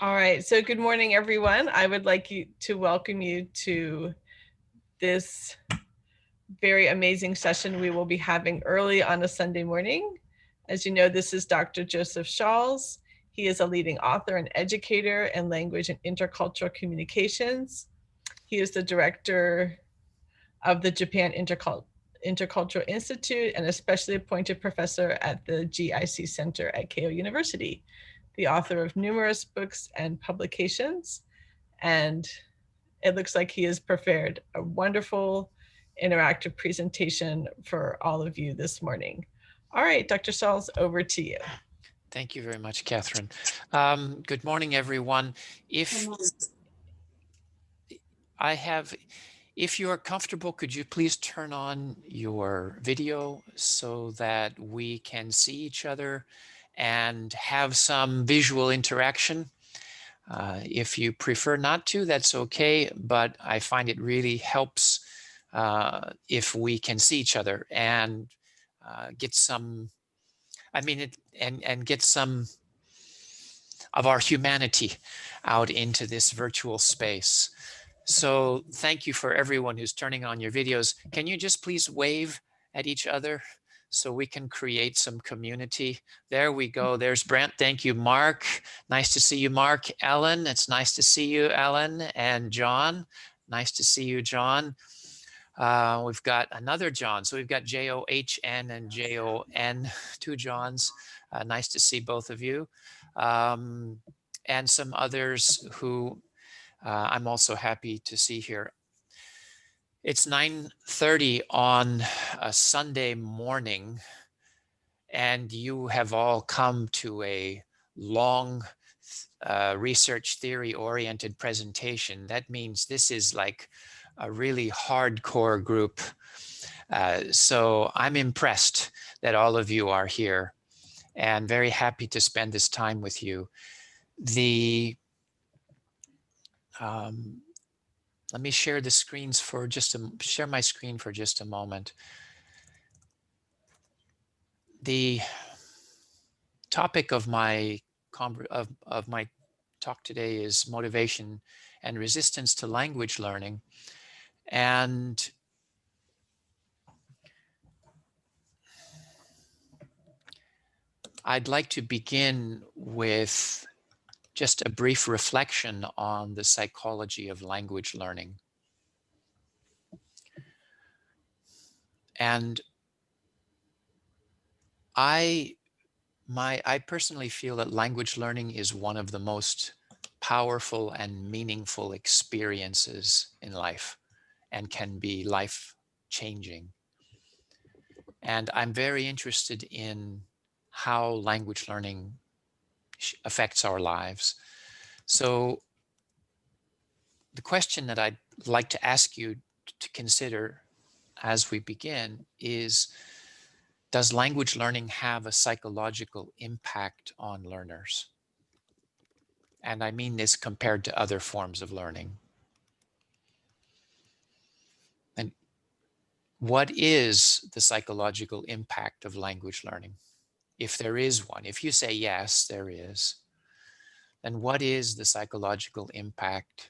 All right, so good morning, everyone. I would like to welcome you to this very amazing session we will be having early on a Sunday morning. As you know, this is Dr. Joseph Shaules. He is a leading author and educator in language and intercultural communications. He is the director of the Japan Intercultural Institute and a specially appointed professor at the GIC Center at Keio University, the author of numerous books and publications. And it looks like he has prepared a wonderful interactive presentation for all of you this morning. All right, Dr. Shaules, over to you. Thank you very much, Catherine. Good morning, everyone. If you are comfortable, could you please turn on your video so that we can see each other and have some visual interaction? If you prefer not to, that's okay, but I find it really helps if we can see each other and get some, and get some of our humanity out into this virtual space. So thank you for everyone who's turning on your videos. Can you just please wave at each other so we can create some community? There we go. There's Brent. Thank you, Mark. Nice to see you, Mark. Ellen, it's nice to see you, Ellen. And John, nice to see you, John. We've got another John. So we've got J-O-H-N and J-O-N, two Johns. Nice to see both of you. And some others who I'm also happy to see here. It's 9:30 on a Sunday morning, and you have all come to a long research theory oriented presentation. That means this is like a really hardcore group. So I'm impressed that all of you are here and very happy to spend this time with you. Let me share the screens for share my screen for just a moment. The topic of my talk today is motivation and resistance to language learning. And I'd like to begin with just a brief reflection on the psychology of language learning. And I personally feel that language learning is one of the most powerful and meaningful experiences in life and can be life-changing. And I'm very interested in how language learning affects our lives. So the question that I'd like to ask you to consider as we begin is, does language learning have a psychological impact on learners? And I mean this compared to other forms of learning. And what is the psychological impact of language learning? If there is one, if you say yes, there is, then what is the psychological impact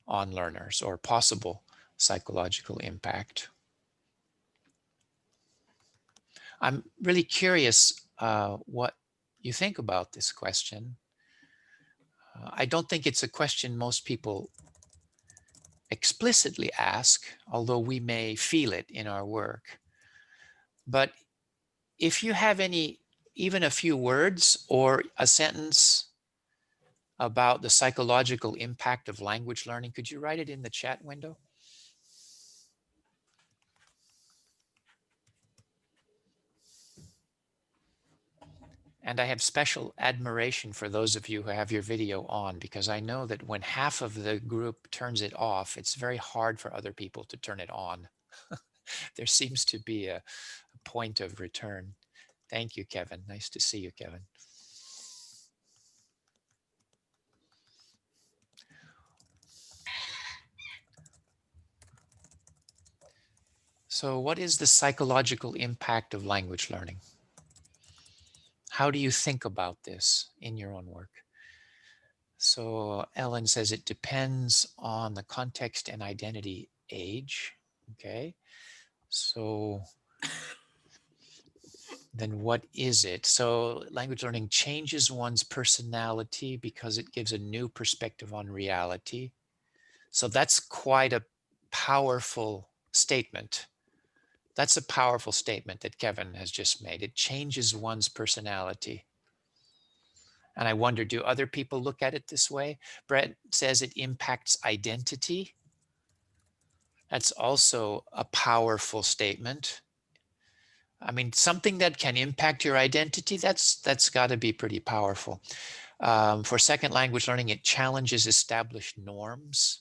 on learners, or possible psychological impact? I'm really curious what you think about this question. I don't think it's a question most people explicitly ask, although we may feel it in our work. But if you have even a few words or a sentence about the psychological impact of language learning, could you write it in the chat window? And I have special admiration for those of you who have your video on, because I know that when half of the group turns it off, it's very hard for other people to turn it on. There seems to be a point of return. Thank you, Kevin. Nice to see you, Kevin. So what is the psychological impact of language learning? How do you think about this in your own work? So Ellen says it depends on the context and identity age. Okay. So then what is it? So language learning changes one's personality because it gives a new perspective on reality. So that's quite a powerful statement. That's a powerful statement that Kevin has just made. It changes one's personality. And I wonder, do other people look at it this way? Brett says it impacts identity. That's also a powerful statement. I mean, something that can impact your identity, that's got to be pretty powerful. For second language learning, it challenges established norms.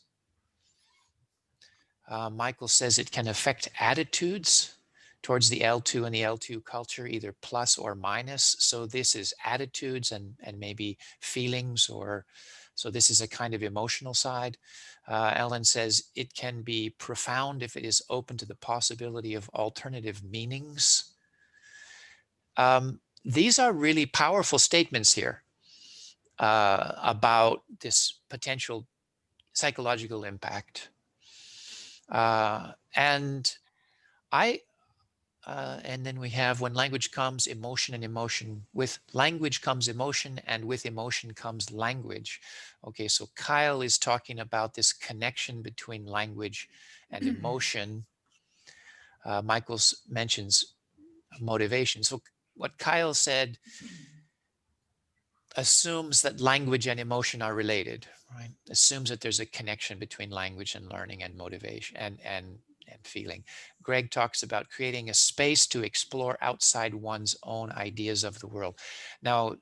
Michael says it can affect attitudes towards the L2 and the L2 culture, either plus or minus. So this is attitudes and maybe feelings, or so this is a kind of emotional side. Ellen says it can be profound if it is open to the possibility of alternative meanings. These are really powerful statements here about this potential psychological impact. And then we have when language comes emotion, and emotion with language comes emotion, and with emotion comes language. Okay, so Kyle is talking about this connection between language and emotion. Michael mentions motivation. So what Kyle said assumes that language and emotion are related, right? Assumes that there's a connection between language and learning and motivation and feeling. Greg talks about creating a space to explore outside one's own ideas of the world. Now,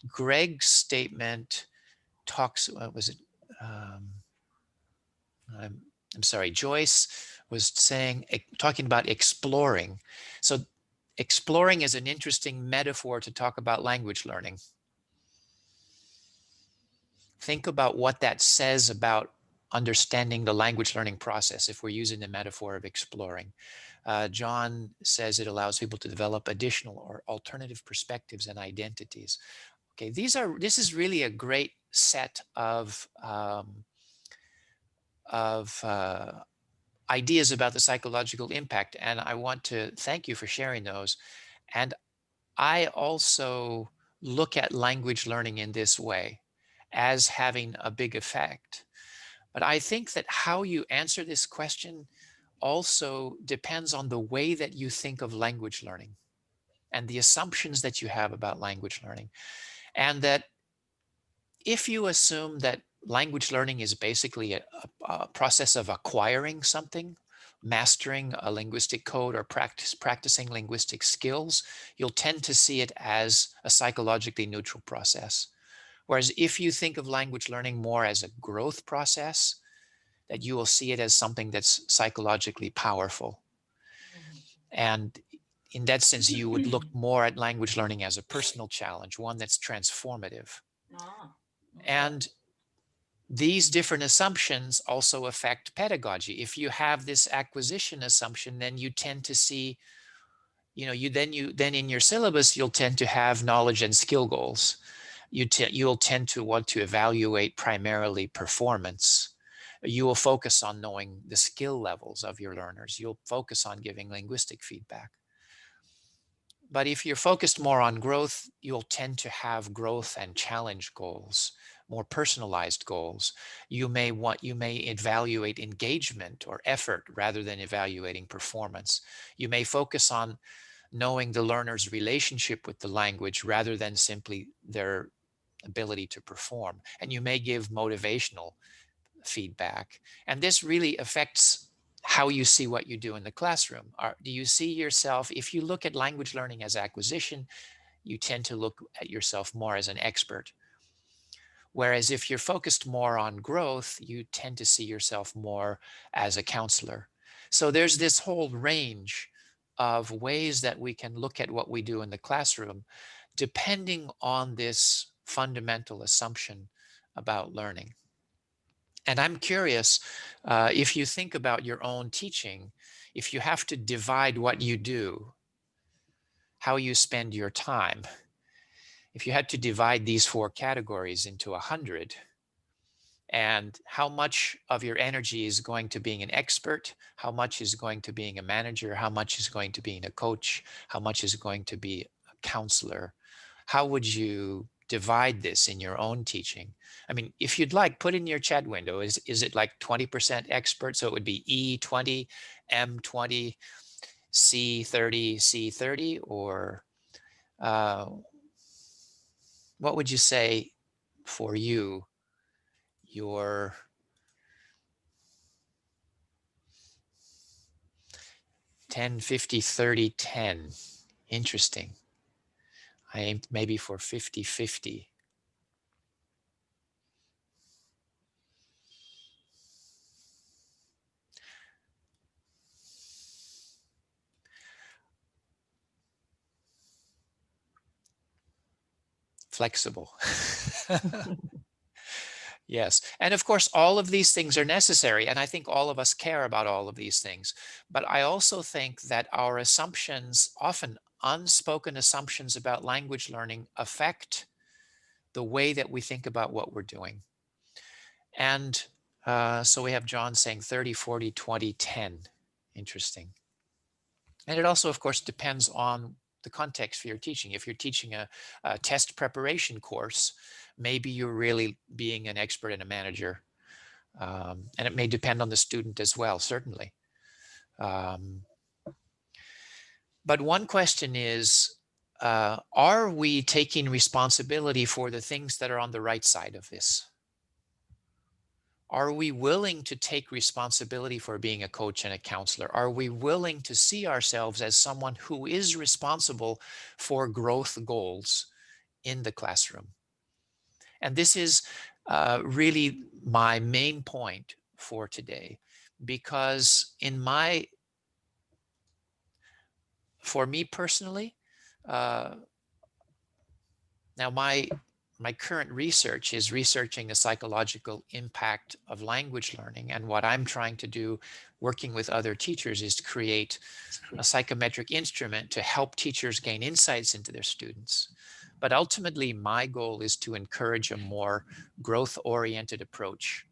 Greg's statement talks, was it, um, I'm sorry, Joyce was saying, talking about exploring. So exploring is an interesting metaphor to talk about language learning. Think about what that says about understanding the language learning process if we're using the metaphor of exploring. John says it allows people to develop additional or alternative perspectives and identities. Okay, this is really a great set of ideas about the psychological impact, and I want to thank you for sharing those. And I also look at language learning in this way as having a big effect. But I think that how you answer this question also depends on the way that you think of language learning and the assumptions that you have about language learning. And that if you assume that language learning is basically a process of acquiring something, mastering a linguistic code, or practicing linguistic skills, you'll tend to see it as a psychologically neutral process. Whereas if you think of language learning more as a growth process, that you will see it as something that's psychologically powerful. And in that sense, you would look more at language learning as a personal challenge, one that's transformative. Okay. And these different assumptions also affect pedagogy. If you have this acquisition assumption, then you tend to see, then in your syllabus, you'll tend to have knowledge and skill goals. You'll tend to want to evaluate primarily performance. You will focus on knowing the skill levels of your learners. You'll focus on giving linguistic feedback. But if you're focused more on growth, you'll tend to have growth and challenge goals, more personalized goals. You may evaluate engagement or effort rather than evaluating performance. You may focus on knowing the learner's relationship with the language rather than simply their ability to perform. And you may give motivational feedback. And this really affects how you see what you do in the classroom. Do you see yourself, if you look at language learning as acquisition, you tend to look at yourself more as an expert. Whereas if you're focused more on growth, you tend to see yourself more as a counselor. So there's this whole range of ways that we can look at what we do in the classroom, depending on this fundamental assumption about learning. And I'm curious, if you think about your own teaching, if you have to divide what you do, how you spend your time, if you had to divide these 4 categories into 100, and how much of your energy is going to being an expert, how much is going to being a manager, how much is going to being a coach, how much is going to be a counselor, how would you divide this in your own teaching? I mean, if you'd like, put in your chat window, is it like 20% expert? So it would be E20, M20, C30, C30, or what would you say for you, your 10, 50, 30, 10? Interesting. I aimed maybe for 50, 50. Flexible. Yes. And of course, all of these things are necessary. And I think all of us care about all of these things. But I also think that our assumptions, often unspoken assumptions about language learning, affect the way that we think about what we're doing. And so we have John saying 30, 40, 20, 10. Interesting. And it also, of course, depends on the context for your teaching. If you're teaching a test preparation course, maybe you're really being an expert and a manager. And it may depend on the student as well, certainly. But one question is, are we taking responsibility for the things that are on the right side of this? Are we willing to take responsibility for being a coach and a counselor? Are we willing to see ourselves as someone who is responsible for growth goals in the classroom? And this is really my main point for today, because for me personally, now my current research is researching the psychological impact of language learning. And what I'm trying to do, working with other teachers, is to create a psychometric instrument to help teachers gain insights into their students. But ultimately, my goal is to encourage a more growth-oriented approach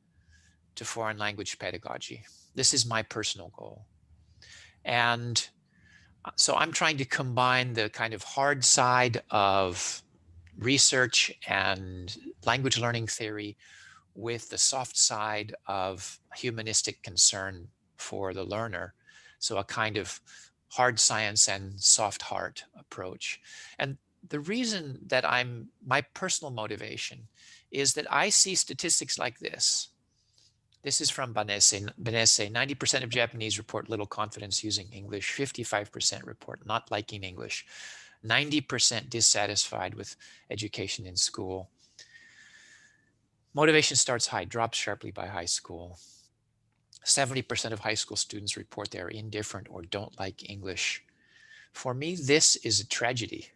to foreign language pedagogy. This is my personal goal. And so I'm trying to combine the kind of hard side of research and language learning theory with the soft side of humanistic concern for the learner. So a kind of hard science and soft heart approach. And the reason that my personal motivation is that I see statistics like this. This is from Banese. 90% of Japanese report little confidence using English, 55% report not liking English, 90% dissatisfied with education in school. Motivation starts high, drops sharply by high school. 70% of high school students report they are indifferent or don't like English. For me, this is a tragedy.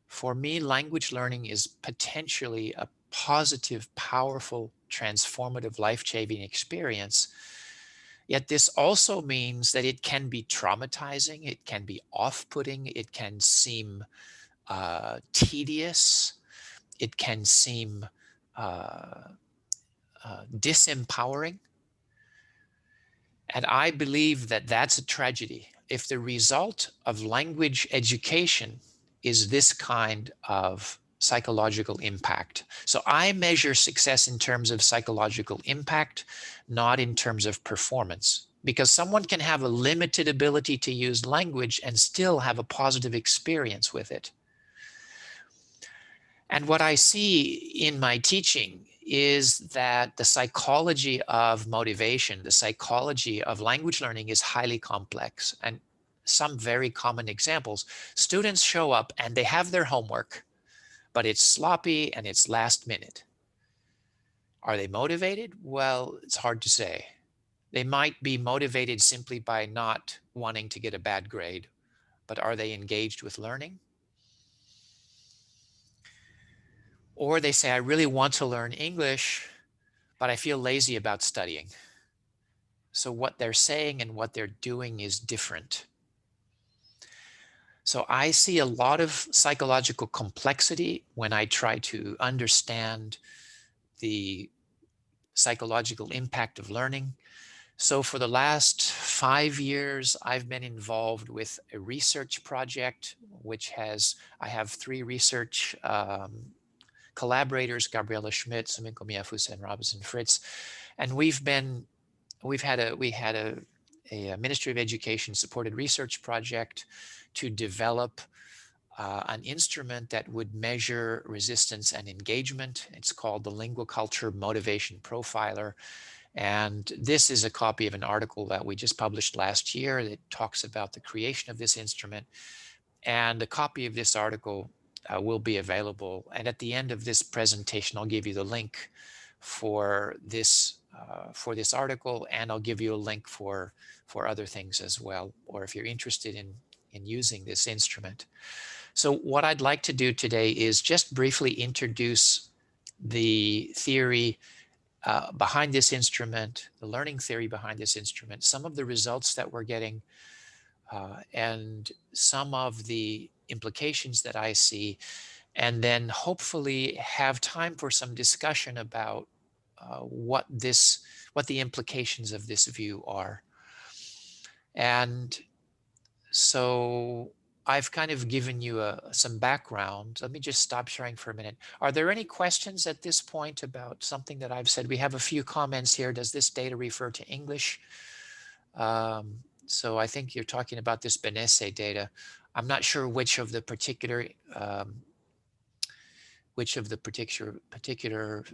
For me, language learning is potentially a positive, powerful, transformative, life-changing experience. Yet this also means that it can be traumatizing, it can be off-putting, it can seem tedious, it can seem disempowering. And I believe that that's a tragedy. If the result of language education is this kind of psychological impact. So I measure success in terms of psychological impact, not in terms of performance. Because someone can have a limited ability to use language and still have a positive experience with it. And what I see in my teaching is that the psychology of motivation, the psychology of language learning is highly complex. And some very common examples, students show up and they have their homework, but it's sloppy and it's last minute. Are they motivated? Well, it's hard to say. They might be motivated simply by not wanting to get a bad grade, but are they engaged with learning? Or they say, I really want to learn English, but I feel lazy about studying. So what they're saying and what they're doing is different. So I see a lot of psychological complexity when I try to understand the psychological impact of learning. So for the last 5 years, I've been involved with a research project, I have 3 research collaborators, Gabriela Schmidt, Sumiko Miyafusa, and Robinson Fritz. And we had a Ministry of Education supported research project to develop an instrument that would measure resistance and engagement. It's called the Linguaculture Motivation Profiler. And this is a copy of an article that we just published last year that talks about the creation of this instrument. And a copy of this article will be available. And at the end of this presentation, I'll give you the link for this article, and I'll give you a link for other things as well, or if you're interested in using this instrument. So what I'd like to do today is just briefly introduce the theory behind this instrument, the learning theory behind this instrument, some of the results that we're getting, and some of the implications that I see, and then hopefully have time for some discussion about what the implications of this view are. And so I've kind of given you some background. Let me just stop sharing for a minute. Are there any questions at this point about something that I've said? We have a few comments here. Does this data refer to English? So I think you're talking about this Benesse data. I'm not sure which of the particular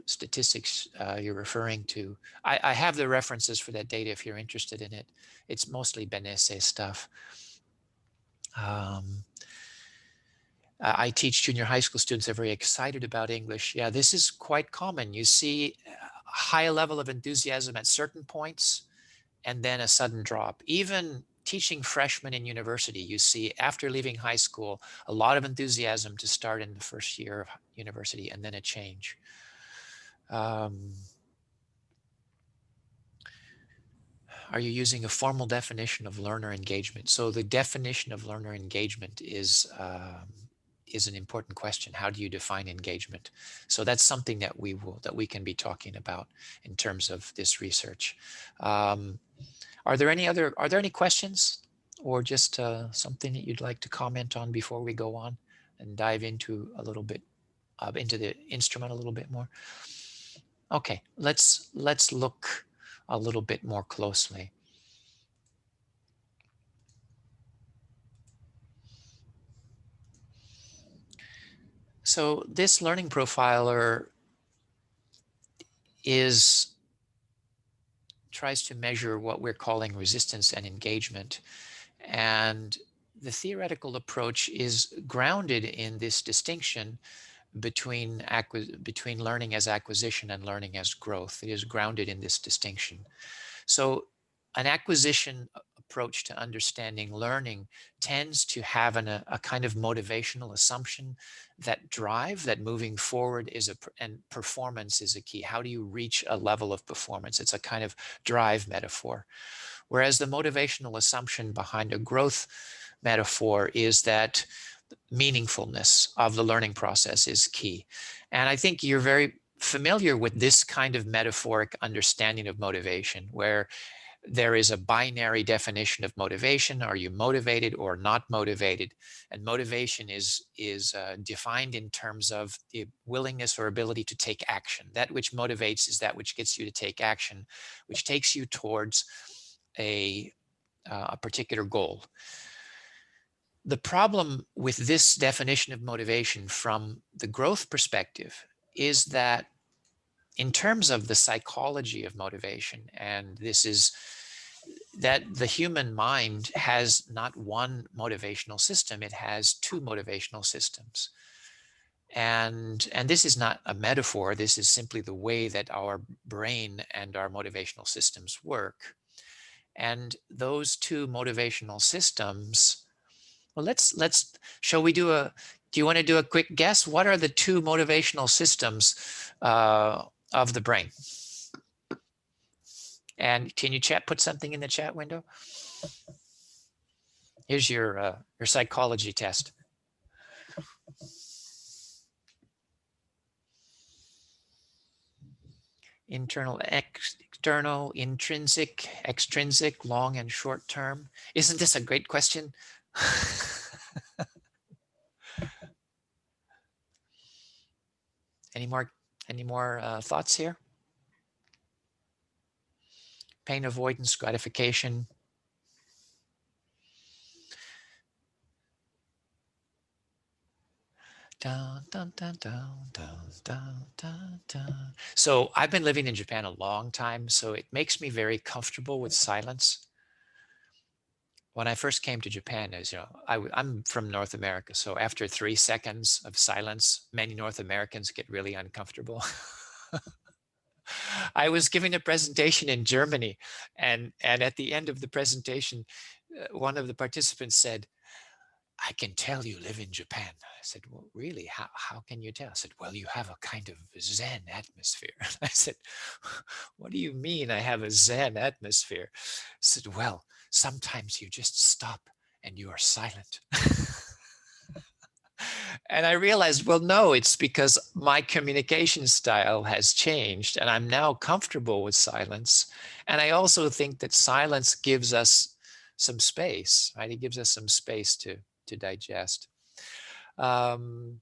statistics you're referring to. I have the references for that data if you're interested in it. It's mostly Benesse stuff. I teach junior high school students. They're very excited about English. Yeah, this is quite common. You see a high level of enthusiasm at certain points and then a sudden drop. Even teaching freshmen in university, you see after leaving high school, a lot of enthusiasm to start in the first year of university and then a change. Are you using a formal definition of learner engagement? So the definition of learner engagement is an important question. How do you define engagement? So that's something that we can be talking about in terms of this research. Are there any questions, or just something that you'd like to comment on before we go on and dive into a little bit into the instrument a little bit more? Okay, let's look a little bit more closely. So this learning profiler tries to measure what we're calling resistance and engagement. And the theoretical approach is grounded in this distinction between learning as acquisition and learning as growth. It is grounded in this distinction. So an acquisition approach to understanding learning tends to have a kind of motivational assumption that moving forward and performance is a key. How do you reach a level of performance? It's a kind of drive metaphor. Whereas the motivational assumption behind a growth metaphor is that meaningfulness of the learning process is key. And I think you're very familiar with this kind of metaphoric understanding of motivation, where there is a binary definition of motivation. Are you motivated or not motivated? And motivation is defined in terms of the willingness or ability to take action. That which motivates is that which gets you to take action, which takes you towards a particular goal. The problem with this definition of motivation from the growth perspective is that in terms of the psychology of motivation, and this is that the human mind has not one motivational system, it has two motivational systems. And this is not a metaphor, this is simply the way that our brain and our motivational systems work. And those two motivational systems, well, shall we do you want to do a quick guess? What are the two motivational systems of the brain? And can you put something in the chat window? Here's your psychology test. Internal, external, intrinsic, extrinsic, long and short term. Isn't this a great question? Any more thoughts here? Pain avoidance, gratification. Dun, dun, dun, dun, dun, dun, dun, dun. So I've been living in Japan a long time, so it makes me very comfortable with silence. When I first came to Japan, as you know, I'm from North America, so after 3 seconds of silence, many North Americans get really uncomfortable. I was giving a presentation in Germany, and at the end of the presentation, one of the participants said, "I can tell you live in Japan." I said, "Well, really? How can you tell?" I said, "Well, you have a kind of Zen atmosphere." I said, "What do you mean I have a Zen atmosphere?" I said, "Well, sometimes you just stop and you are silent." And I realized, well, no, it's because my communication style has changed and I'm now comfortable with silence. And I also think that silence gives us some space, right? It gives us some space to digest. Um,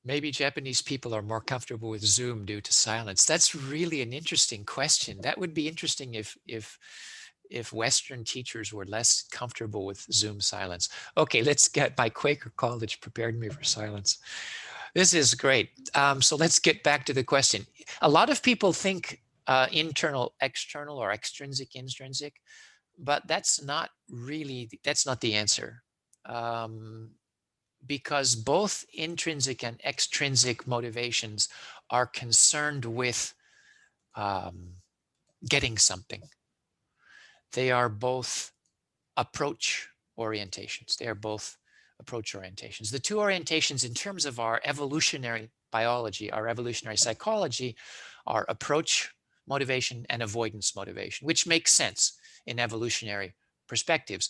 Maybe Japanese people are more comfortable with Zoom due to silence. That's really an interesting question. That would be interesting if Western teachers were less comfortable with Zoom silence. Okay, let's get my Quaker college prepared me for silence. This is great. So let's get back to the question. A lot of people think internal, external, or extrinsic, intrinsic, but that's not the answer. Because both intrinsic and extrinsic motivations are concerned with getting something. They are both approach orientations. They are both approach orientations. The two orientations in terms of our evolutionary biology, our evolutionary psychology, are approach motivation and avoidance motivation, which makes sense in evolutionary perspectives.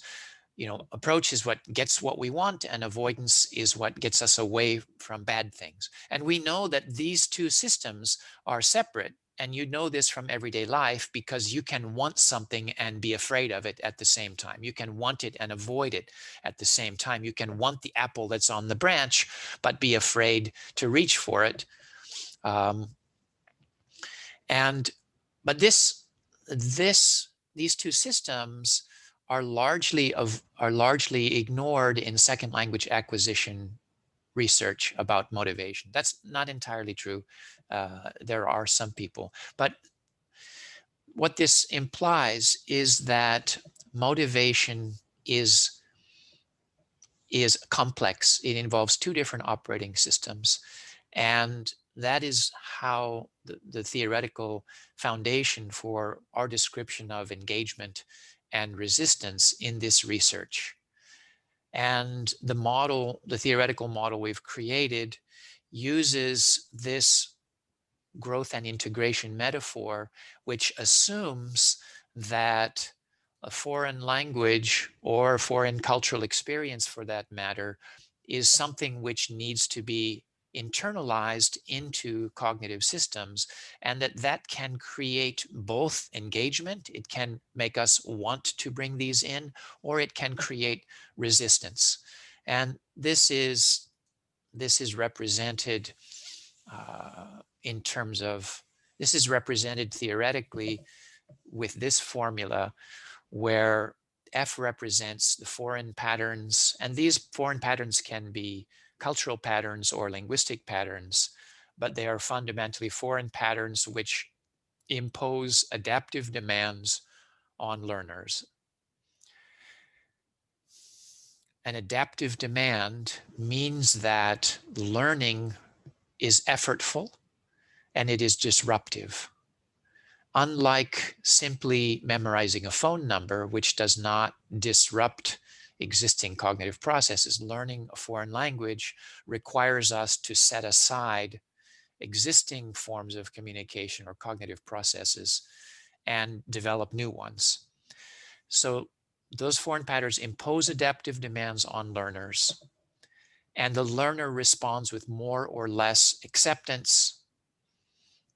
You know, approach is what gets what we want, and avoidance is what gets us away from bad things. And we know that these two systems are separate. And you know this from everyday life because you can want something and be afraid of it at the same time. You can want it and avoid it at the same time. You can want the apple that's on the branch, but be afraid to reach for it. Um, and but these two systems are largely ignored in second language acquisition research about motivation. That's not entirely true. There are some people, but what this implies is that motivation is complex. It involves two different operating systems, and that is how the theoretical foundation for our description of engagement and resistance in this research. And the theoretical model we've created uses this growth and integration metaphor, which assumes that a foreign language or foreign cultural experience, for that matter, is something which needs to be internalized into cognitive systems, and that can create both engagement, it can make us want to bring these in, or it can create resistance. And this is represented in terms of, this is represented theoretically with this formula where F represents the foreign patterns, and these foreign patterns can be cultural patterns or linguistic patterns, but they are fundamentally foreign patterns which impose adaptive demands on learners. An adaptive demand means that learning is effortful and it is disruptive. Unlike simply memorizing a phone number, which does not disrupt existing cognitive processes, learning a foreign language requires us to set aside existing forms of communication or cognitive processes and develop new ones. So Those foreign patterns impose adaptive demands on learners, and the learner responds with more or less acceptance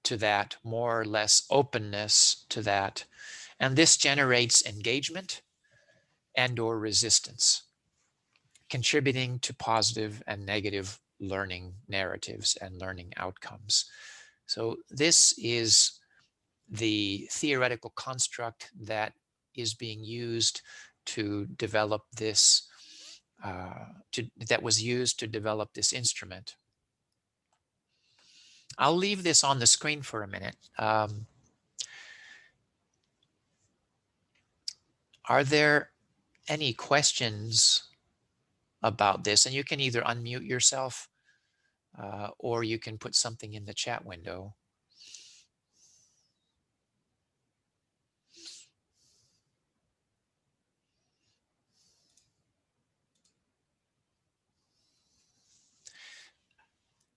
to that, more or less openness to that. And this generates engagement and or resistance, contributing to positive and negative learning narratives and learning outcomes. So this is the theoretical construct that is being used to develop this, that was used to develop this instrument. I'll leave this on the screen for a minute. Are there any questions about this? And you can either unmute yourself or you can put something in the chat window.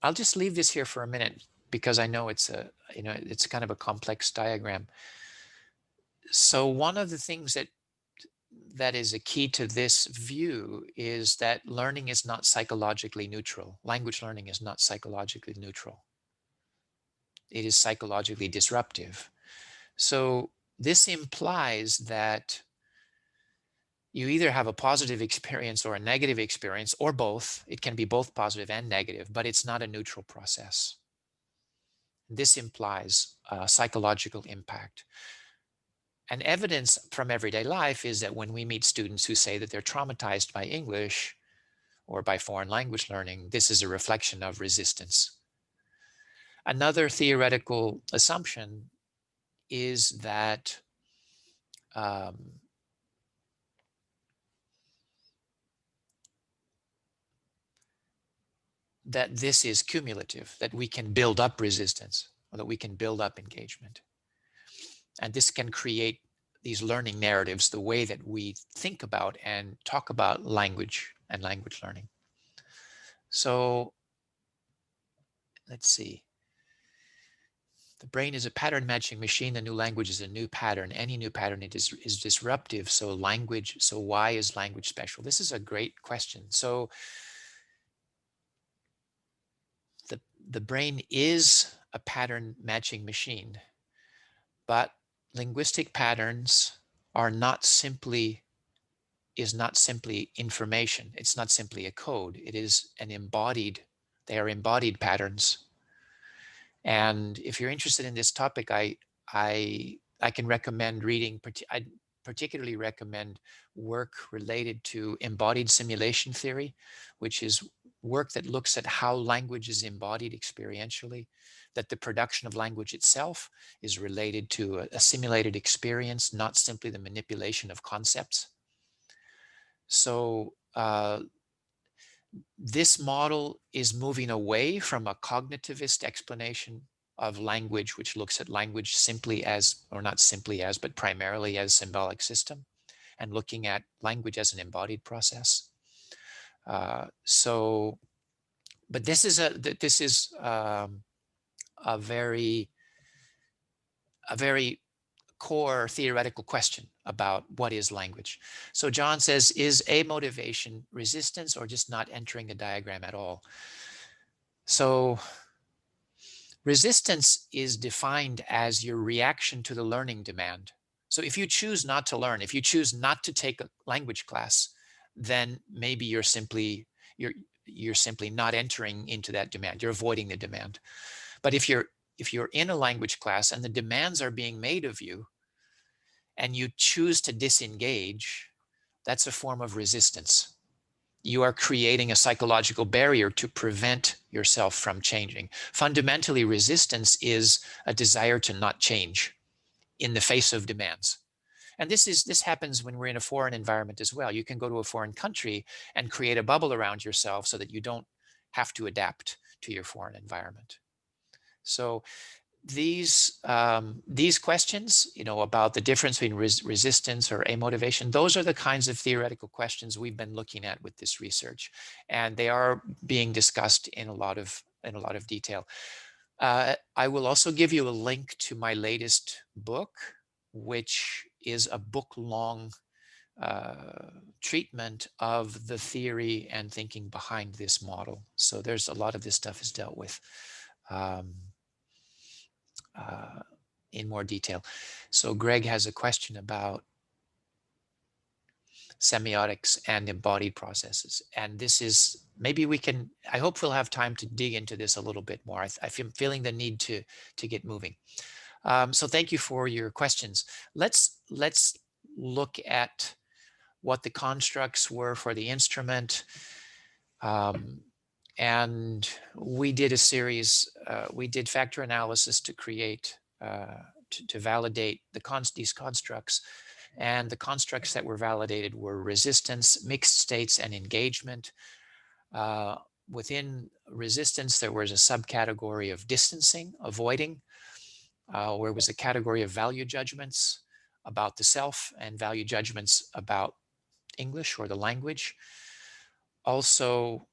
I'll just leave this here for a minute because I know it's it's kind of a complex diagram. So one of the things that is a key to this view is that learning is not psychologically neutral. Language learning is not psychologically neutral. It is psychologically disruptive. So this implies that you either have a positive experience or a negative experience, or both. It can be both positive and negative, but it's not a neutral process. This implies psychological impact. And evidence from everyday life is that when we meet students who say that they're traumatized by English or by foreign language learning, this is a reflection of resistance. Another theoretical assumption is that that this is cumulative, that we can build up resistance, or that we can build up engagement. And this can create these learning narratives, the way that we think about and talk about language and language learning. So let's see. The brain is a pattern matching machine. The new language is a new pattern. Any new pattern is disruptive. So why is language special? This is a great question. So the brain is a pattern matching machine, but linguistic patterns are not simply information. It's not simply a code. It is they are embodied patterns. And if you're interested in this topic, I can recommend reading, I particularly recommend work related to embodied simulation theory, which is work that looks at how language is embodied experientially, that the production of language itself is related to a simulated experience, not simply the manipulation of concepts. So this model is moving away from a cognitivist explanation of language, which looks at language simply as, or not simply as, but primarily as symbolic system, and looking at language as an embodied process. But this is a very core theoretical question about what is language. So John says, is amotivation resistance or just not entering the diagram at all? So resistance is defined as your reaction to the learning demand. So if you choose not to learn, if you choose not to take a language class, then maybe you're simply not entering into that demand. You're avoiding the demand. But if you're in a language class and the demands are being made of you and you choose to disengage, that's a form of resistance. You are creating a psychological barrier to prevent yourself from changing. Fundamentally, resistance is a desire to not change in the face of demands. And this happens when we're in a foreign environment as well. You can go to a foreign country and create a bubble around yourself so that you don't have to adapt to your foreign environment. So these questions, about the difference between resistance or amotivation, those are the kinds of theoretical questions we've been looking at with this research, and they are being discussed in a lot of detail. I will also give you a link to my latest book, which is a book-long treatment of the theory and thinking behind this model. So there's a lot of this stuff is dealt with in more detail. So Greg has a question about semiotics and embodied processes. And this is, maybe we can, I hope we'll have time to dig into this a little bit more. I'm feeling the need to get moving. So thank you for your questions. Let's look at what the constructs were for the instrument. And we did a series, we did factor analysis to create, to validate these constructs. And the constructs that were validated were resistance, mixed states, and engagement. Within resistance, there was a subcategory of distancing, avoiding, where was a category of value judgments about the self and value judgments about English or the language. Also,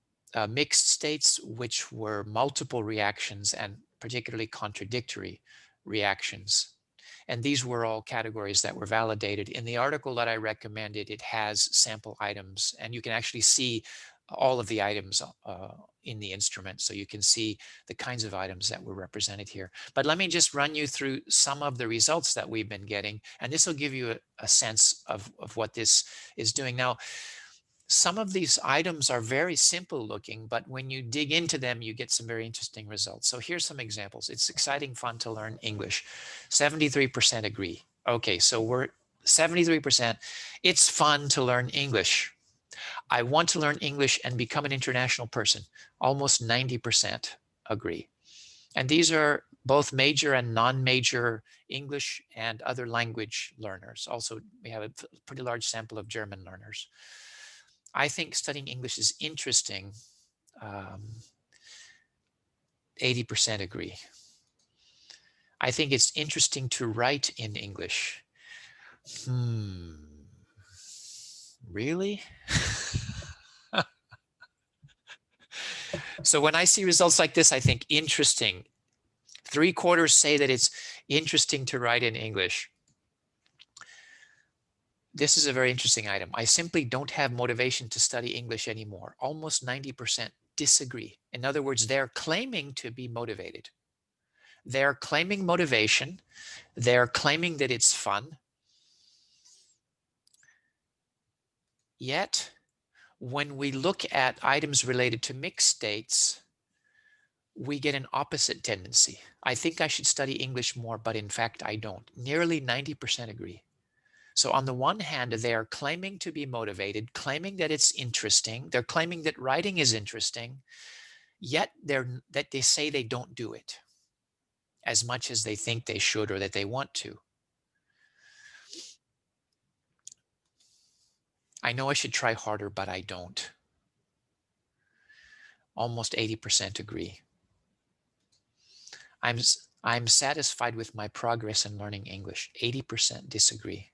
mixed states, which were multiple reactions and particularly contradictory reactions. And these were all categories that were validated. In the article that I recommended, it has sample items, and you can actually see all of the items in the instrument. So you can see the kinds of items that were represented here. But let me just run you through some of the results that we've been getting, and this will give you a sense of what this is doing. Now, some of these items are very simple looking, but when you dig into them, you get some very interesting results. So here's some examples. It's exciting, fun to learn English. 73% agree. Okay, so we're 73%. It's fun to learn English. I want to learn English and become an international person. Almost 90% agree. And these are both major and non-major English and other language learners. Also, we have a pretty large sample of German learners. I think studying English is interesting. 80% agree. I think it's interesting to write in English. Really? So when I see results like this, I think interesting. 3/4 say that it's interesting to write in English. This is a very interesting item. I simply don't have motivation to study English anymore. Almost 90% disagree. In other words, they're claiming to be motivated. They're claiming motivation. They're claiming that it's fun. Yet, when we look at items related to mixed states, we get an opposite tendency. I think I should study English more, but in fact, I don't. Nearly 90% agree. So on the one hand, they are claiming to be motivated, claiming that it's interesting. They're claiming that writing is interesting, yet that they say they don't do it as much as they think they should or that they want to. I know I should try harder, but I don't. Almost 80% agree. I'm satisfied with my progress in learning English. 80% disagree.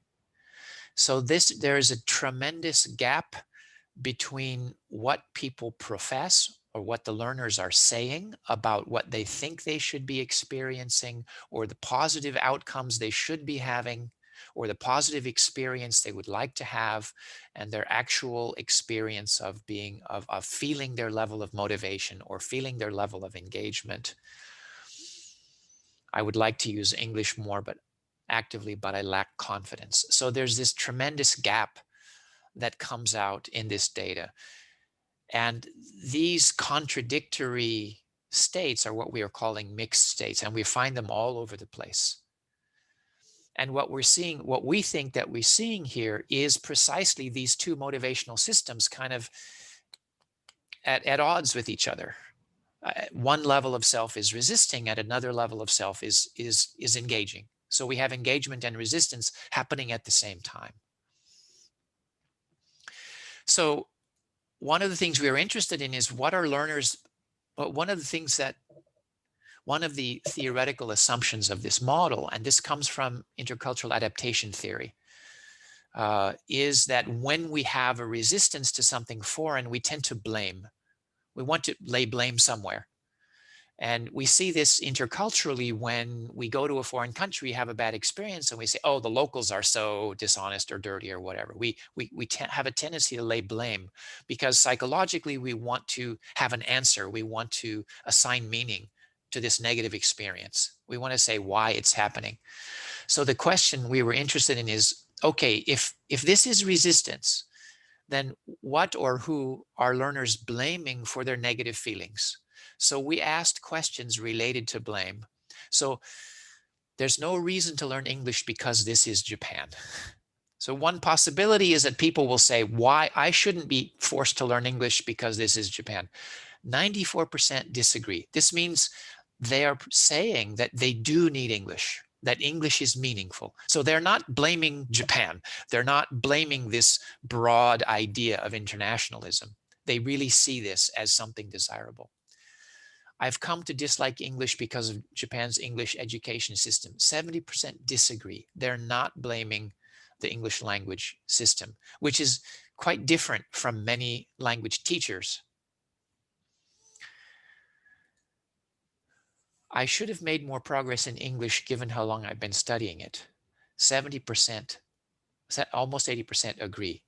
So there is a tremendous gap between what people profess or what the learners are saying about what they think they should be experiencing, or the positive outcomes they should be having, or the positive experience they would like to have, and their actual experience of feeling their level of motivation or feeling their level of engagement. I would like to use English more, but I lack confidence. So there's this tremendous gap that comes out in this data. And these contradictory states are what we are calling mixed states, and we find them all over the place. And what we think that we're seeing here is precisely these two motivational systems kind of at odds with each other. One level of self is resisting, at another level of self is engaging. So we have engagement and resistance happening at the same time. So one of the things we are interested in is what are learners, but one of the theoretical assumptions of this model, and this comes from intercultural adaptation theory, is that when we have a resistance to something foreign, we tend to blame. We want to lay blame somewhere. And we see this interculturally when we go to a foreign country, have a bad experience, and we say, oh, the locals are so dishonest or dirty or whatever. We have a tendency to lay blame because psychologically we want to have an answer. We want to assign meaning to this negative experience. We want to say why it's happening. So the question we were interested in is, okay, if this is resistance, then what or who are learners blaming for their negative feelings? So we asked questions related to blame. So there's no reason to learn English because this is Japan. So one possibility is that people will say, why I shouldn't be forced to learn English because this is Japan. 94% disagree. This means they are saying that they do need English, that English is meaningful. So they're not blaming Japan. They're not blaming this broad idea of internationalism. They really see this as something desirable. I've come to dislike English because of Japan's English education system. 70% disagree. They're not blaming the English language system, which is quite different from many language teachers. I should have made more progress in English given how long I've been studying it. 70%, almost 80% agree.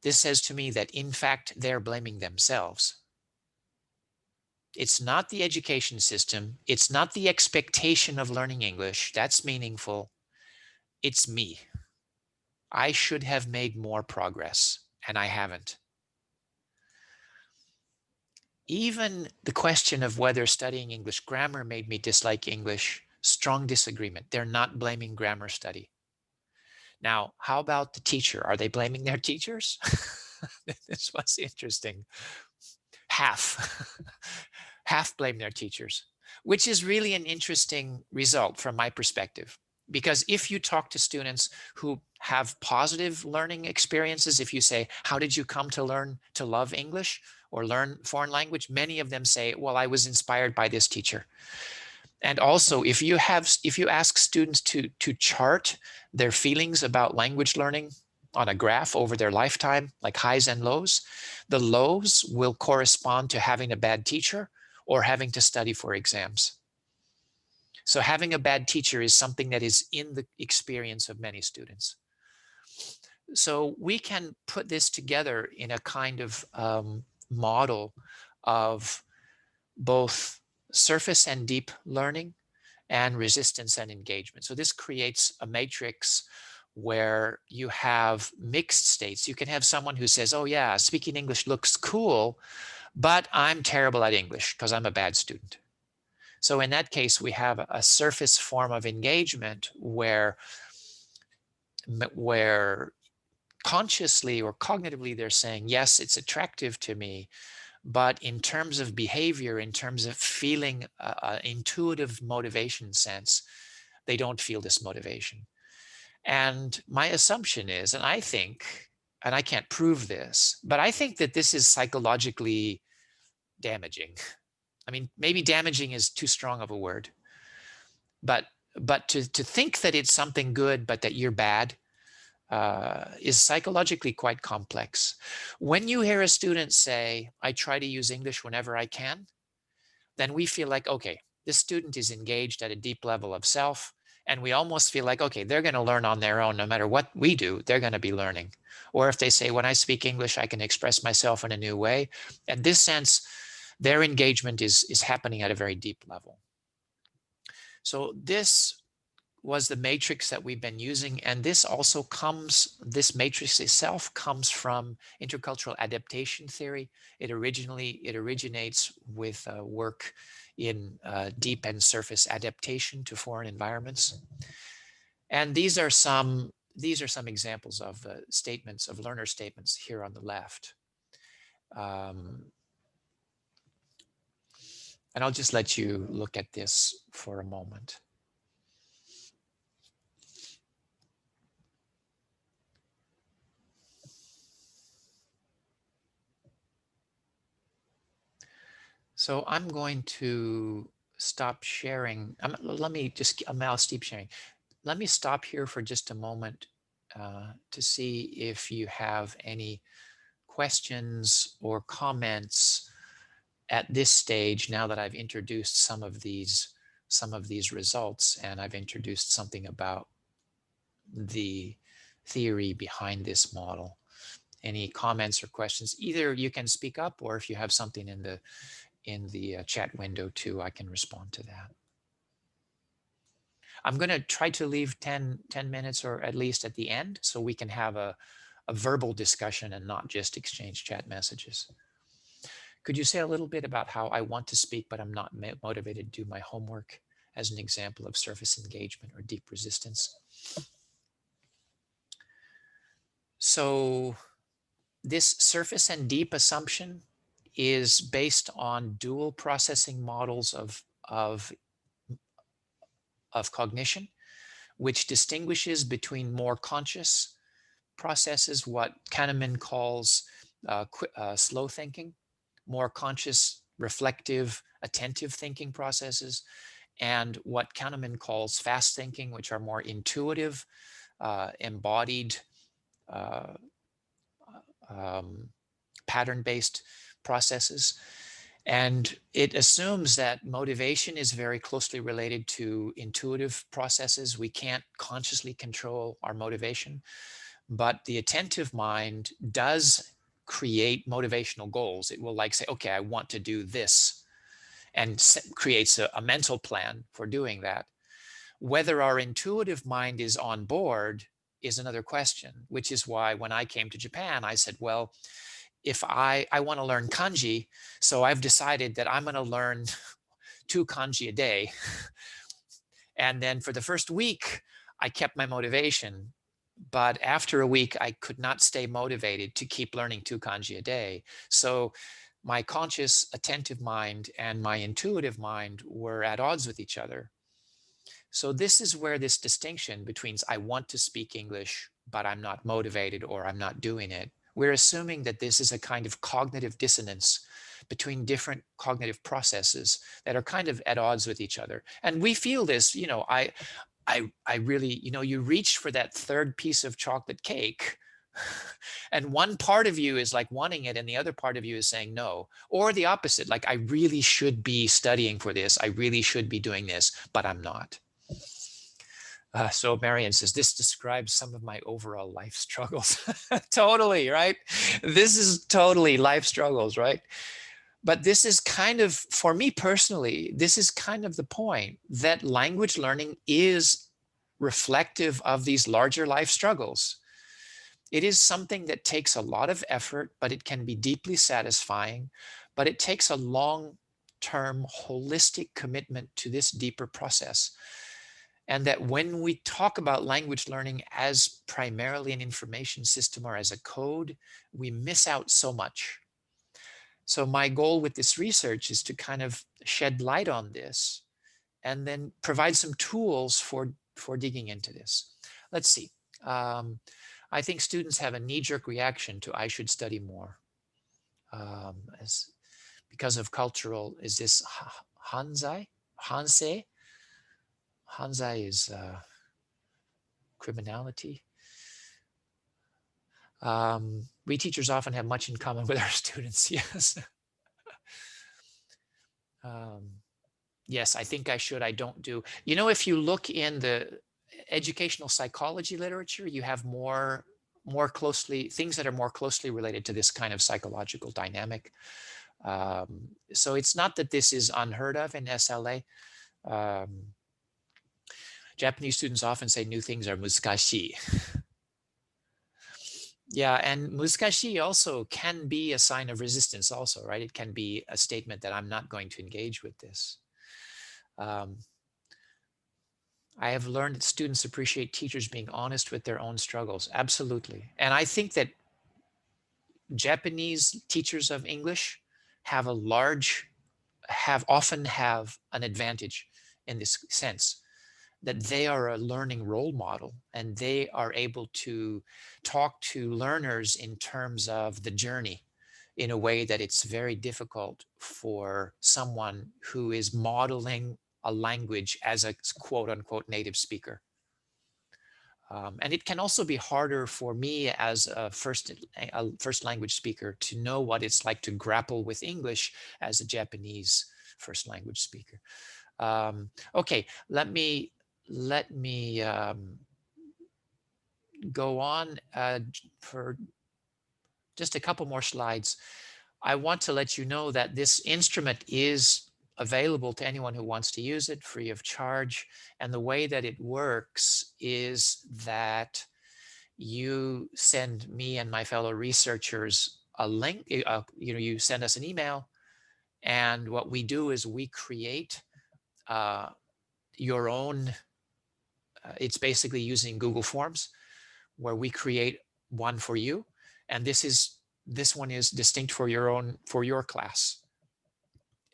This says to me that in fact, they're blaming themselves. It's not the education system. It's not the expectation of learning English. That's meaningful. It's me. I should have made more progress, and I haven't. Even the question of whether studying English grammar made me dislike English, strong disagreement. They're not blaming grammar study. Now, how about the teacher? Are they blaming their teachers? This was interesting. Half, half blame their teachers, which is really an interesting result from my perspective. Because if you talk to students who have positive learning experiences, if you say, how did you come to learn to love English or learn foreign language? Many of them say, well, I was inspired by this teacher. And also, if you ask students to chart their feelings about language learning on a graph over their lifetime, like highs and lows, the lows will correspond to having a bad teacher or having to study for exams. So having a bad teacher is something that is in the experience of many students. So we can put this together in a kind of model of both surface and deep learning and resistance and engagement. So this creates a matrix where you have mixed states. You can have someone who says, oh yeah, speaking English looks cool, but I'm terrible at English because I'm a bad student. So in that case, we have a surface form of engagement where consciously or cognitively they're saying, yes, it's attractive to me, but in terms of behavior, in terms of feeling intuitive motivation sense, they don't feel this motivation. And my assumption is, and I think, and I can't prove this, but I think that this is psychologically damaging. I mean, maybe damaging is too strong of a word, but to think that it's something good, but that you're bad, is psychologically quite complex. When you hear a student say, I try to use English whenever I can, then we feel like, okay, this student is engaged at a deep level of self. And we almost feel like, okay, they're going to learn on their own. No matter what we do, they're going to be learning. Or if they say, when I speak English, I can express myself in a new way. In this sense, their engagement is happening at a very deep level. So this was the matrix that we've been using. And this also this matrix itself comes from intercultural adaptation theory. It originates with work in deep and surface adaptation to foreign environments. And these are some examples of statements, of learner statements here on the left. And I'll just let you look at this for a moment. So I'm going to stop sharing. I'll stop sharing. Let me stop here for just a moment to see if you have any questions or comments at this stage, now that I've introduced some of these results, and I've introduced something about the theory behind this model, any comments or questions? Either you can speak up, or if you have something in the chat window too, I can respond to that. I'm going to try to leave 10 minutes or at least at the end, so we can have a verbal discussion and not just exchange chat messages. Could you say a little bit about how I want to speak, but I'm not motivated to do my homework, as an example of surface engagement or deep resistance? So this surface and deep assumption is based on dual processing models of cognition, which distinguishes between more conscious processes, what Kahneman calls slow thinking, more conscious, reflective, attentive thinking processes, and what Kahneman calls fast thinking, which are more intuitive, embodied, uh, pattern-based processes. And it assumes that motivation is very closely related to intuitive processes. We can't consciously control our motivation, but the attentive mind does create motivational goals. It will like say, okay, I want to do this, and creates a mental plan for doing that. Whether our intuitive mind is on board is another question, which is why when I came to Japan, I said, well, if I want to learn kanji, so I've decided that I'm going to learn 2 kanji a day. And then for the first week, I kept my motivation. But after a week, I could not stay motivated to keep learning 2 kanji a day. So my conscious, attentive mind and my intuitive mind were at odds with each other. So this is where this distinction between I want to speak English, but I'm not motivated, or I'm not doing it. We're assuming that this is a kind of cognitive dissonance between different cognitive processes that are kind of at odds with each other. And we feel this, I really, you reach for that third piece of chocolate cake, and one part of you is like wanting it and the other part of you is saying no, or the opposite, like I really should be studying for this, I really should be doing this, but I'm not. So Marian says, this describes some of my overall life struggles. Totally, right? This is totally life struggles, right? But this is kind of, for me personally, this is kind of the point, that language learning is reflective of these larger life struggles. It is something that takes a lot of effort, but it can be deeply satisfying. But it takes a long-term holistic commitment to this deeper process. And that when we talk about language learning as primarily an information system or as a code, we miss out so much. So my goal with this research is to kind of shed light on this and then provide some tools for digging into this. Let's see. I think students have a knee-jerk reaction to I should study more. Because of cultural, is this Hansei? Hansei? Hansei is criminality. We teachers often have much in common with our students, yes. Yes, I think I should, I don't do. If you look in the educational psychology literature, you have more closely, things that are more closely related to this kind of psychological dynamic. So it's not that this is unheard of in SLA. Japanese students often say new things are muskashi. Yeah, and muskashi also can be a sign of resistance also, right? It can be a statement that I'm not going to engage with this. I have learned that students appreciate teachers being honest with their own struggles. Absolutely. And I think that Japanese teachers of English often have an advantage in this sense, that they are a learning role model and they are able to talk to learners in terms of the journey in a way that it's very difficult for someone who is modeling a language as a quote unquote native speaker. And it can also be harder for me as a first language speaker to know what it's like to grapple with English as a Japanese first language speaker. Okay, let me go on for just a couple more slides. I want to let you know that this instrument is available to anyone who wants to use it free of charge. And the way that it works is that you send me and my fellow researchers a link, you send us an email. And what we do is we create your own, it's basically using Google Forms where we create one for you. And this one is distinct for your class.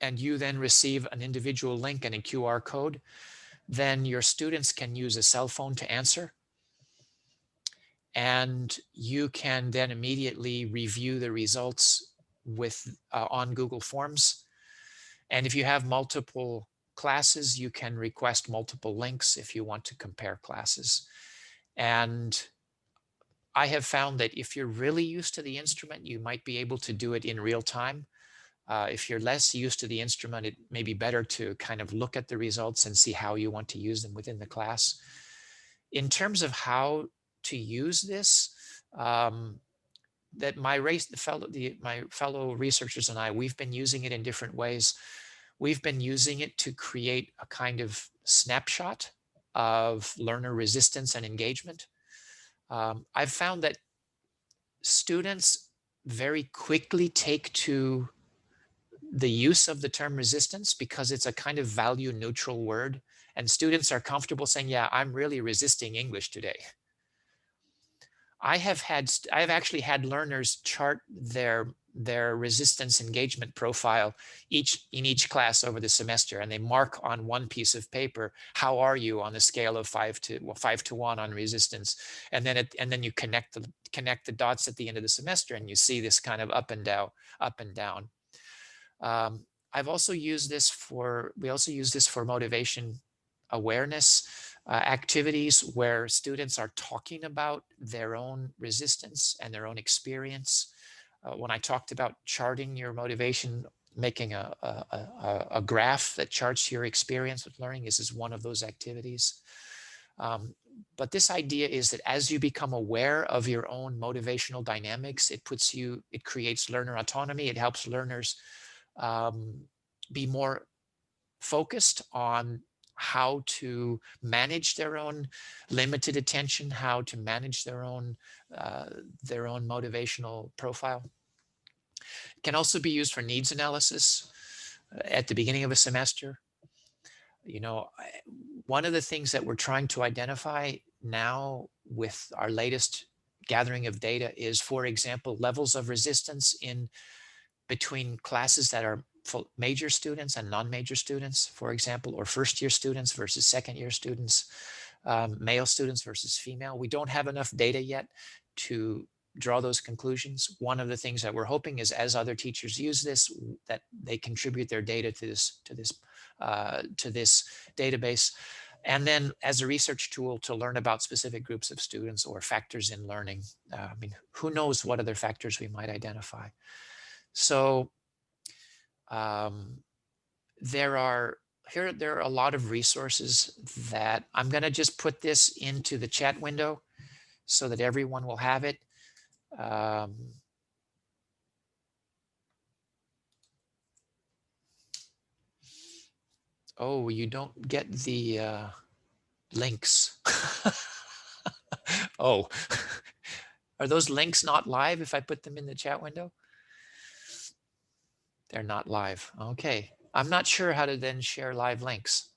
And you then receive an individual link and a QR code. Then your students can use a cell phone to answer. And you can then immediately review the results with on Google Forms. And if you have multiple classes, you can request multiple links if you want to compare classes. And I have found that if you're really used to the instrument, you might be able to do it in real time. If you're less used to the instrument, it may be better to kind of look at the results and see how you want to use them within the class. In terms of how to use this, that my fellow researchers and I, we've been using it in different ways. We've been using it to create a kind of snapshot of learner resistance and engagement. I've found that students very quickly take to the use of the term resistance because it's a kind of value neutral word, and students are comfortable saying, yeah, I'm really resisting English today. I've actually had learners chart their resistance engagement profile in each class over the semester, and they mark on one piece of paper, how are you on a scale of 5 to 1 on resistance, and then you connect the dots at the end of the semester, and you see this kind of up and down. I've also used this we also use this for motivation awareness activities where students are talking about their own resistance and their own experience. When I talked about charting your motivation, making a graph that charts your experience with learning, this is one of those activities. But this idea is that as you become aware of your own motivational dynamics, it creates learner autonomy. It helps learners be more focused on how to manage their own limited attention, how to manage their own motivational profile. It can also be used for needs analysis at the beginning of a semester. One of the things that we're trying to identify now with our latest gathering of data is, for example, levels of resistance between classes that are major students and non-major students, for example, or first-year students versus second-year students, male students versus female. We don't have enough data yet to draw those conclusions. One of the things that we're hoping is, as other teachers use this, that they contribute their data to this database, and then as a research tool to learn about specific groups of students or factors in learning. Who knows what other factors we might identify. So there are a lot of resources that I'm going to just put this into the chat window so that everyone will have it. Oh, you don't get the links. Oh, are those links not live if I put them in the chat window? They're not live. Okay. I'm not sure how to then share live links.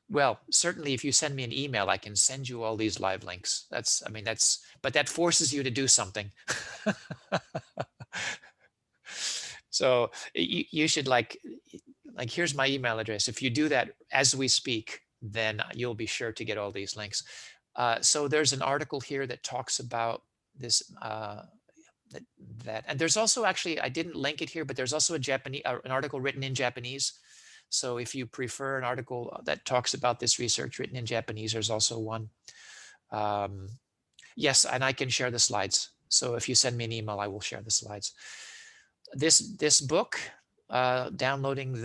Well, certainly if you send me an email, I can send you all these live links. But that forces you to do something. So you should like, here's my email address. If you do that as we speak, then you'll be sure to get all these links. So there's an article here that talks about this, and there's also, actually, I didn't link it here, but there's also an article written in Japanese So if you prefer an article that talks about this research written in Japanese, there's also one. Yes, and I can share the slides. So if you send me an email, I will share the slides. This book, downloading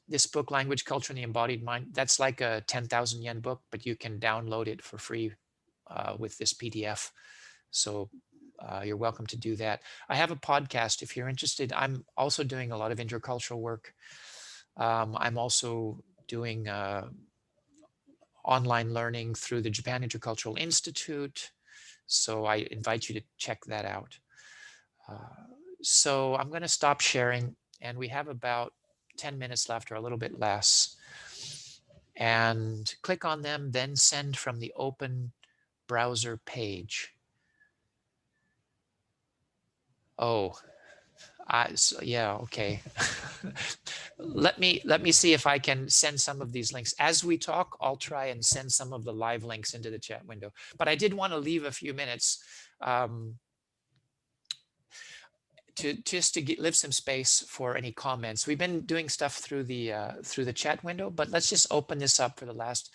this book, Language, Culture, and the Embodied Mind, that's like a 10,000 yen book, but you can download it for free with this PDF. So you're welcome to do that. I have a podcast if you're interested. I'm also doing a lot of intercultural work. I'm also doing online learning through the Japan Intercultural Institute. So I invite you to check that out. So I'm going to stop sharing, and we have about 10 minutes left or a little bit less. And click on them, then send from the open browser page. Oh, so yeah, okay. let me see if I can send some of these links as we talk. I'll try and send some of the live links into the chat window, but I did want to leave a few minutes to leave some space for any comments. We've been doing stuff through the chat window, but let's just open this up for the last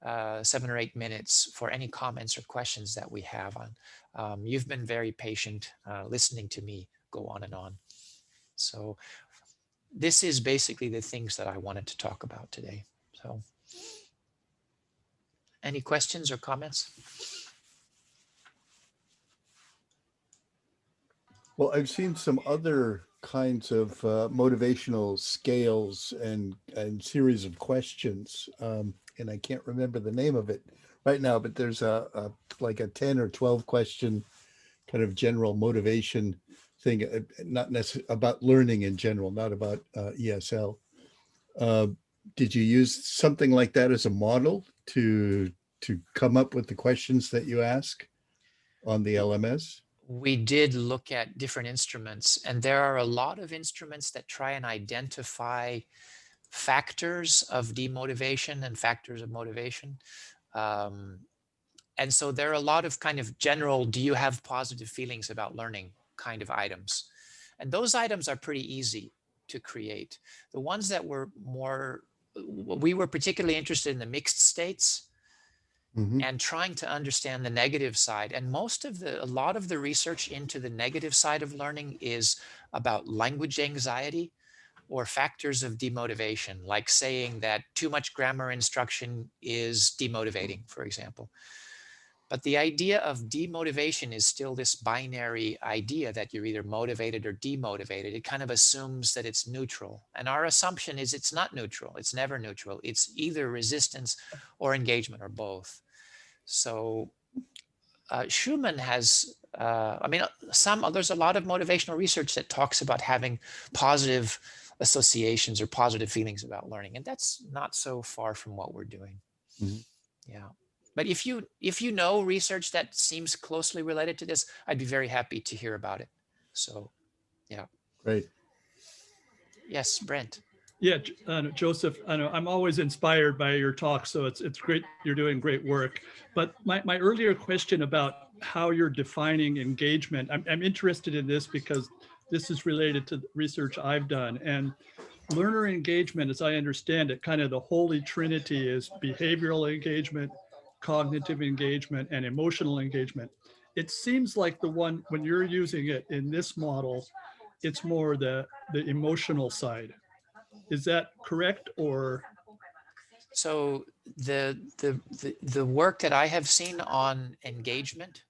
7 or 8 minutes for any comments or questions that we have on. You've been very patient listening to me go on and on. So this is basically the things that I wanted to talk about today. So any questions or comments? Well, I've seen some other kinds of motivational scales and series of questions, and I can't remember the name of it right now, but there's like a 10 or 12 question kind of general motivation thing, not necessarily about learning in general, not about ESL. Did you use something like that as a model to come up with the questions that you ask on the LMS? We did look at different instruments, and there are a lot of instruments that try and identify factors of demotivation and factors of motivation. And so there are a lot of kind of general, do you have positive feelings about learning kind of items. And those items are pretty easy to create. The ones that were we were particularly interested in the mixed states. Mm-hmm. And trying to understand the negative side. And a lot of the research into the negative side of learning is about language anxiety or factors of demotivation, like saying that too much grammar instruction is demotivating, for example. But the idea of demotivation is still this binary idea that you're either motivated or demotivated. It kind of assumes that it's neutral. And our assumption is it's not neutral. It's never neutral. It's either resistance or engagement or both. So Schumann has, there's a lot of motivational research that talks about having positive associations or positive feelings about learning. And that's not so far from what we're doing. Mm-hmm. Yeah. But if you know research that seems closely related to this, I'd be very happy to hear about it. So, yeah. Great. Yes, Brent. Yeah, Joseph, I know I'm always inspired by your talk, so it's great. You're doing great work. But my earlier question about how you're defining engagement, I'm interested in this because this is related to the research I've done. And learner engagement, as I understand it, kind of the holy trinity is behavioral engagement, cognitive engagement, and emotional engagement. It seems like the one, when you're using it in this model, it's more the emotional side. Is that correct, or? So the work that I have seen on engagement,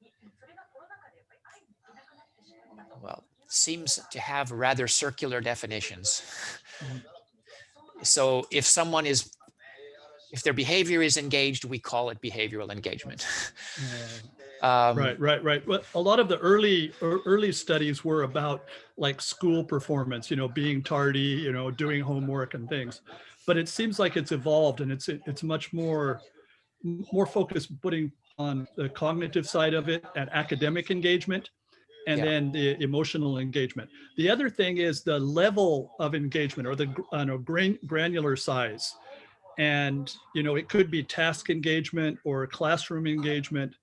well, seems to have rather circular definitions. So if their behavior is engaged, we call it behavioral engagement. Right. Well, a lot of the early studies were about like school performance, being tardy, doing homework and things. But it seems like it's evolved, and it's much more focused putting on the cognitive side of it and academic engagement, and then the emotional engagement. The other thing is the level of engagement, or the granular size. And it could be task engagement or classroom engagement.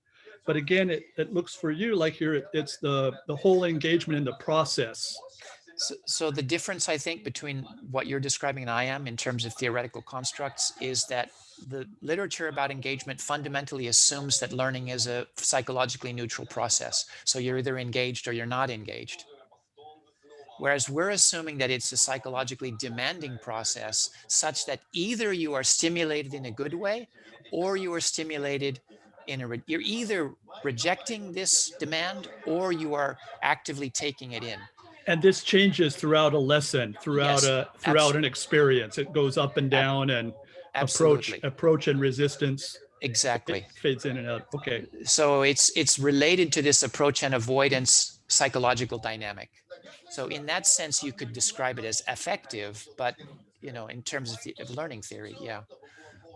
But again, it looks for you like it's the whole engagement in the process. So the difference, I think, between what you're describing and I am in terms of theoretical constructs is that the literature about engagement fundamentally assumes that learning is a psychologically neutral process. So you're either engaged or you're not engaged. Whereas we're assuming that it's a psychologically demanding process such that either you are stimulated in a good way or you are stimulated in you're either rejecting this demand or you are actively taking it in. And this changes throughout a lesson, throughout Yes, an experience. It goes up and down, and absolutely. approach and resistance. Exactly. It fades in and out. Okay. So it's related to this approach and avoidance psychological dynamic. So in that sense, you could describe it as affective, but in terms of learning theory, yeah.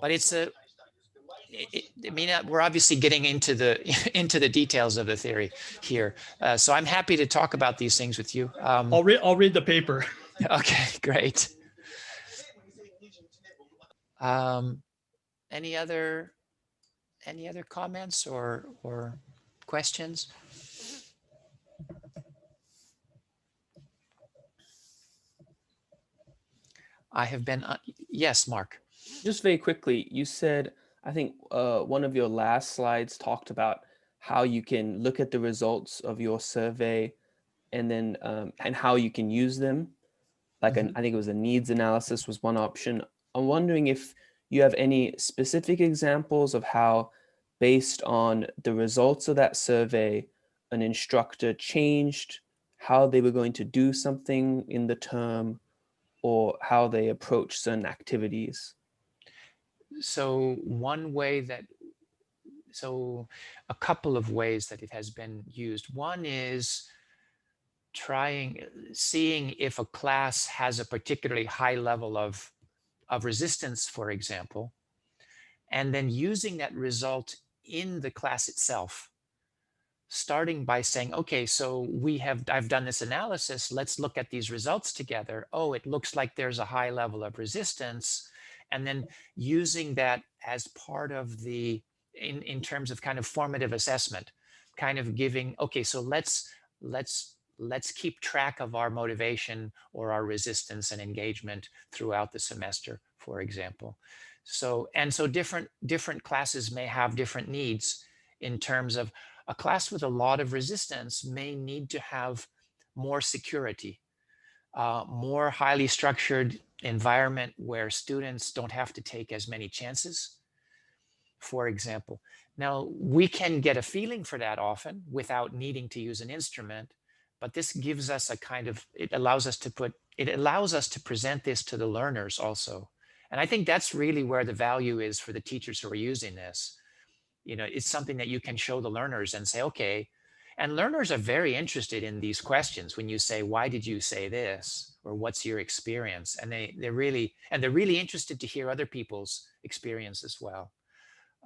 But it's I mean, we're obviously getting into the into the details of the theory here. So I'm happy to talk about these things with you. I'll read the paper. Okay, great. Any other comments or questions? I have been, yes, Mark. Just very quickly, you said, I think one of your last slides talked about how you can look at the results of your survey and then and how you can use them. Like I think it was a needs analysis was one option. I'm wondering if you have any specific examples of how, based on the results of that survey, an instructor changed how they were going to do something in the term or how they approach certain activities. So a couple of ways that it has been used. One is seeing if a class has a particularly high level of resistance, for example, and then using that result in the class itself, starting by saying, okay, so I've done this analysis, let's look at these results together. Oh, it looks like there's a high level of resistance. And then using that as part of in terms of kind of formative assessment, kind of giving, okay, so let's keep track of our motivation or our resistance and engagement throughout the semester, for example. So different classes may have different needs in terms of a class with a lot of resistance may need to have more security, more highly structured environment where students don't have to take as many chances, for example. Now, we can get a feeling for that often without needing to use an instrument, but this gives us it allows us to present this to the learners also. And I think that's really where the value is for the teachers who are using this. It's something that you can show the learners and say, okay, and learners are very interested in these questions when you say, why did you say this? Or what's your experience? And they're really interested to hear other people's experience as well.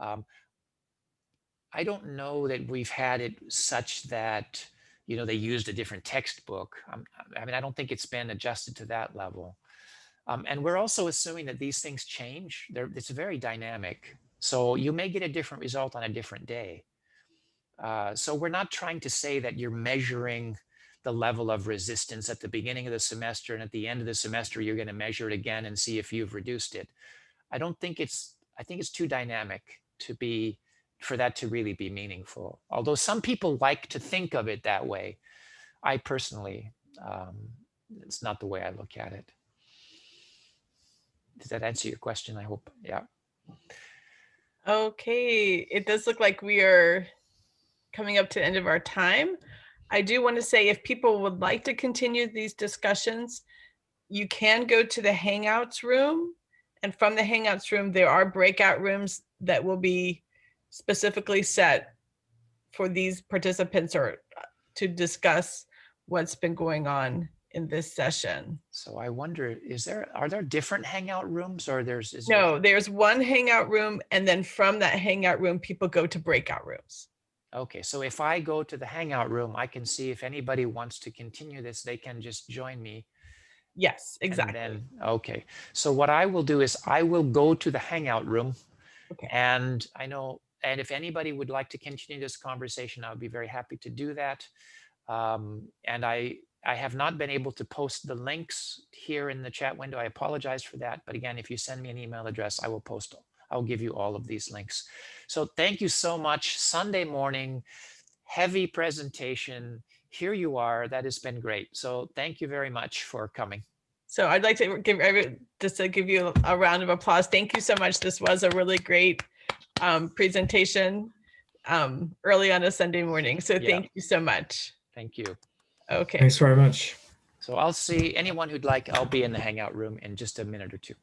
I don't know that we've had it such that, they used a different textbook. I mean, I don't think it's been adjusted to that level. And we're also assuming that these things change. It's very dynamic. So you may get a different result on a different day. So we're not trying to say that you're measuring the level of resistance at the beginning of the semester, and at the end of the semester, you're going to measure it again and see if you've reduced it. I think it's too dynamic for that to really be meaningful. Although some people like to think of it that way. I personally, it's not the way I look at it. Does that answer your question? I hope. Yeah. Okay, it does look like we are coming up to the end of our time. I do want to say, if people would like to continue these discussions, you can go to the Hangouts room. And from the Hangouts room, there are breakout rooms that will be specifically set for these participants or to discuss what's been going on in this session. So I wonder, are there different Hangout rooms, or there's one Hangout room, and then from that Hangout room, people go to breakout rooms. Okay, so if I go to the Hangout room, I can see if anybody wants to continue this, they can just join me. Yes, exactly. And then, okay, so what I will do is I will go to the Hangout room. Okay. And if anybody would like to continue this conversation, I would be very happy to do that. And I have not been able to post the links here in the chat window. I apologize for that. But again, if you send me an email address, I'll give you all of these links. So thank you so much. Sunday morning, heavy presentation. Here you are. That has been great. So thank you very much for coming. So I'd like to give you a round of applause. Thank you so much. This was a really great presentation early on a Sunday morning. So thank you so much. Thank you. Okay. Thanks very much. So I'll see anyone who'd like, I'll be in the Hangout room in just a minute or two.